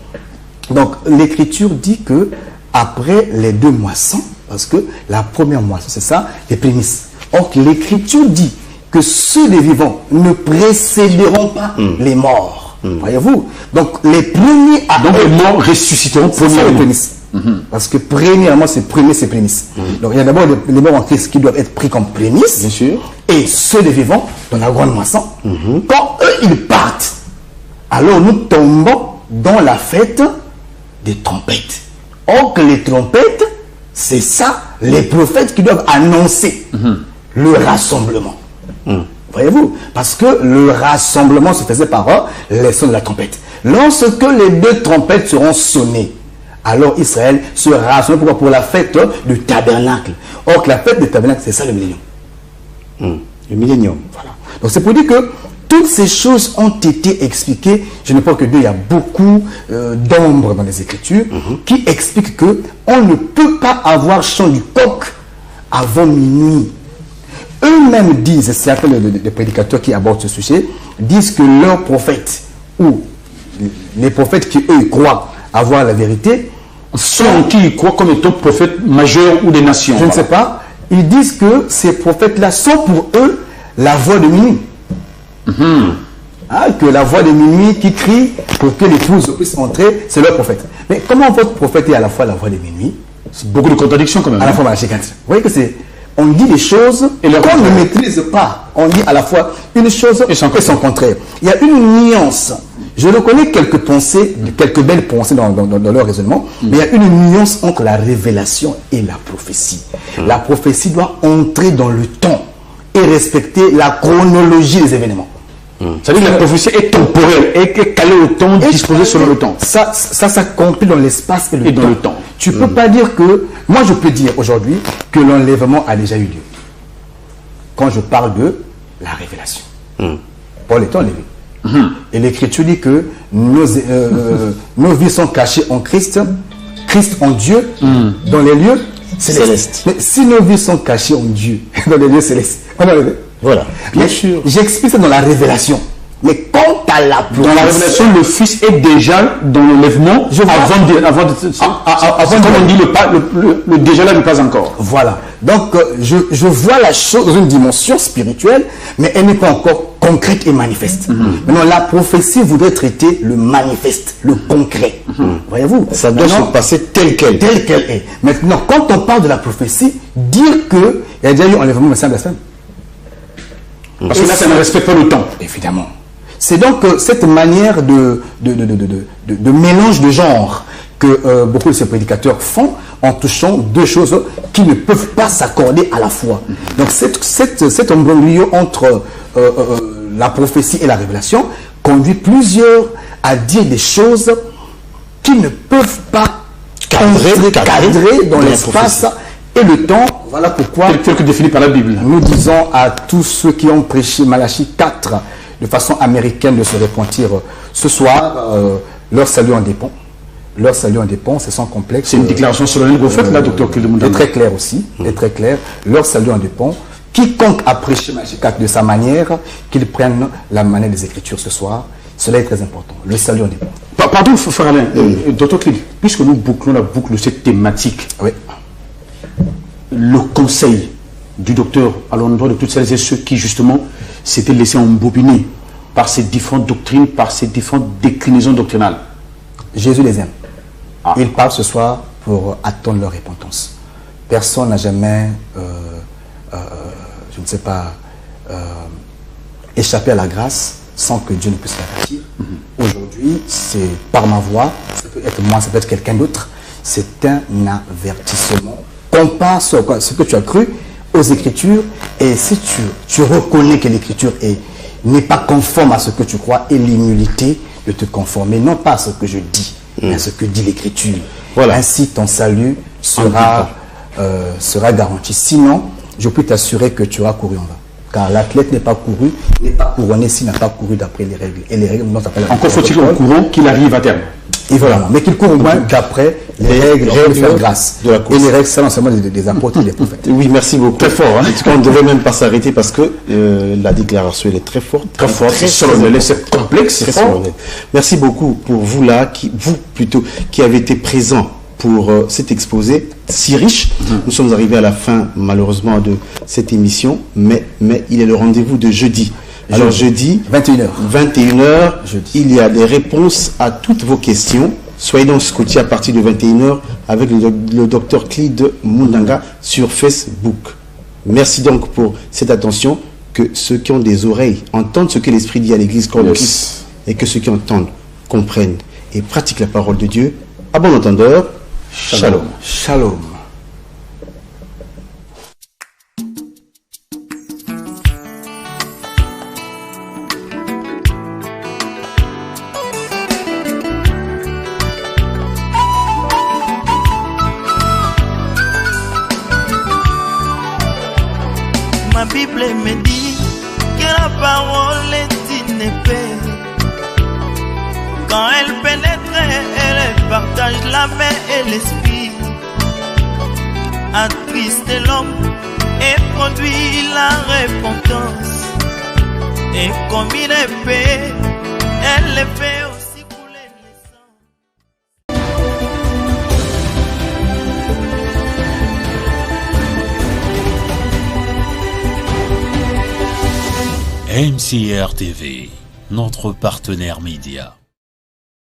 Donc, l'Écriture dit que après les 2 moissons, parce que la première moisson, c'est ça, les prémices. Or, l'Écriture dit que ceux des vivants ne précéderont pas les morts. Voyez-vous? Donc, les premiers à donc, les morts ressusciteront premièrement. Les prémices. Parce que premièrement, c'est prémices. Donc, il y a d'abord les morts en Christ qui doivent être pris comme prémices. Bien sûr. Et ceux des vivants, dans la grande moisson, quand eux, ils partent alors nous tombons dans la fête des trompettes. Or que les trompettes, c'est ça, les prophètes qui doivent annoncer le rassemblement. Voyez-vous? Parce que le rassemblement se faisait par les sons de la trompette. Lorsque les 2 trompettes seront sonnées, alors Israël se rassemble. Pourquoi? Pour la fête du tabernacle. Or que la fête du tabernacle, c'est ça le millénium. Le millénium. Voilà. Donc c'est pour dire que toutes ces choses ont été expliquées. Je ne parle que d'eux, il y a beaucoup d'ombres dans les Écritures qui expliquent que on ne peut pas avoir chant du coq avant minuit. Eux-mêmes disent, certains des prédicateurs qui abordent ce sujet, disent que leurs prophètes, ou les prophètes qui eux croient avoir la vérité, sont qui croient comme étant prophètes majeurs ou des nations. Je ne sais pas. Ils disent que ces prophètes-là sont pour eux la voix de minuit. Que la voix de minuit qui crie pour que l'épouse puisse entrer, c'est leur prophète. Mais comment votre prophète est à la fois la voix de minuit, C'est beaucoup de contradictions quand même. à la fois Malachie 4? Vous voyez que c'est... On dit des choses Et leur qu'on ne contraire. maîtrise pas. On dit à la fois une chose Et son contraire. Il y a une nuance. Je reconnais quelques pensées, quelques belles pensées dans leur raisonnement, mais il y a une nuance entre la révélation et la prophétie. La prophétie doit entrer dans le temps et respecter la chronologie des événements. C'est-à-dire que la prophétie est temporelle, est calée au temps, disposée selon le temps. Ça s'accomplit dans l'espace et dans le temps. Tu ne peux pas dire que... Moi, je peux dire aujourd'hui que l'enlèvement a déjà eu lieu. Quand je parle de la révélation. Paul est enlevé. Et l'Écriture dit que nos vies sont cachées en Christ, Christ en Dieu, dans les lieux célestes. Mais si nos vies sont cachées en Dieu, dans les lieux célestes, on est enlevé. Voilà. Bien sûr. J'explique ça dans la révélation. Mais quant à la prophétie, Dans la révélation, le Fils est déjà dans l'enlèvement avant de comme on dit, le déjà là n'est pas encore. voilà. Donc, je vois la chose dans une dimension spirituelle, mais elle n'est pas encore concrète et manifeste. Maintenant, la prophétie voudrait traiter le manifeste, le concret. Voyez-vous? Ça doit se passer tel quel. Tel qu'elle est. Maintenant, quand on parle de la prophétie, dire qu'il y a déjà eu enlèvement, mais c'est un blasphème. Parce que là, ça ne respecte pas le temps. Évidemment. C'est donc cette manière de mélange de genres que beaucoup de ces prédicateurs font en touchant 2 choses qui ne peuvent pas s'accorder à la fois. Donc cet imbroglio entre la prophétie et la révélation conduit plusieurs à dire des choses qui ne peuvent pas cadrer dans l'espace et le temps. Voilà pourquoi Tel que défini par la Bible. nous disons à tous ceux qui ont prêché Malachie 4 de façon américaine de se repentir ce soir. Leur salut en dépend. Leur salut en dépend, c'est sans complexe. C'est une déclaration solennelle que vous faites là, docteur C'est très clair aussi, est très clair. Leur salut en dépend. Quiconque a prêché Malachie 4 de sa manière, qu'il prenne la manière des Écritures ce soir. Cela est très important. Le salut en dépend. Pardon, frère Alain, docteur Clid, puisque nous bouclons la boucle de cette thématique, Oui. le conseil du docteur à l'endroit de toutes celles et ceux qui justement s'étaient laissés embobiner par ces différentes doctrines, par ces différentes déclinaisons doctrinales. Jésus les aime. Ils parlent ce soir pour attendre leur repentance. Personne n'a jamais, je ne sais pas, échappé à la grâce sans que Dieu ne puisse l'avertir. Aujourd'hui, c'est par ma voix, ça peut être moi, ça peut être quelqu'un d'autre. C'est un avertissement. Compare ce que tu as cru aux Écritures, et si tu reconnais que l'Écriture n'est pas conforme à ce que tu crois, et l'humilité de te conformer, non pas à ce que je dis, mais à ce que dit l'Écriture. Voilà. Ainsi, ton salut sera garanti. Sinon, je peux t'assurer que tu auras couru en vain. Car l'athlète n'est pas couronné s'il n'a pas couru d'après les règles. Et les règles, on s'appelle... Encore faut-il en courant qu'il arrive à terme. Et voilà. Mais qu'il court au moins d'après les règles de faire grâce. de la course. Et les règles, c'est non seulement des apôtres et des prophètes. Oui, merci beaucoup. Très fort, hein. En tout cas, on ne devait même pas s'arrêter parce que la déclaration elle est très forte. Très fort, c'est solennel, c'est complexe, c'est Très fort. solennel. Merci beaucoup pour vous là, qui avez été présents pour cet exposé si riche. Nous sommes arrivés à la fin malheureusement de cette émission, mais il est le rendez-vous de jeudi. Alors jeudi, 21h, il y a des réponses à toutes vos questions. Soyez donc scotchés à partir de 21h avec le docteur Clid Mundanga sur Facebook. Merci donc pour cette attention. Que ceux qui ont des oreilles entendent ce que l'Esprit dit à l'Église. Yes. et que ceux qui entendent comprennent et pratiquent la parole de Dieu. À bon entendeur, shalom. Shalom. Ma Bible me dit que la parole est une épée. Quand elle pénètre, elle partage l'âme et l'esprit, attriste l'homme et produit la repentance. Et comme une épée, elle le fait aussi couler le sang. MCR TV, notre partenaire média.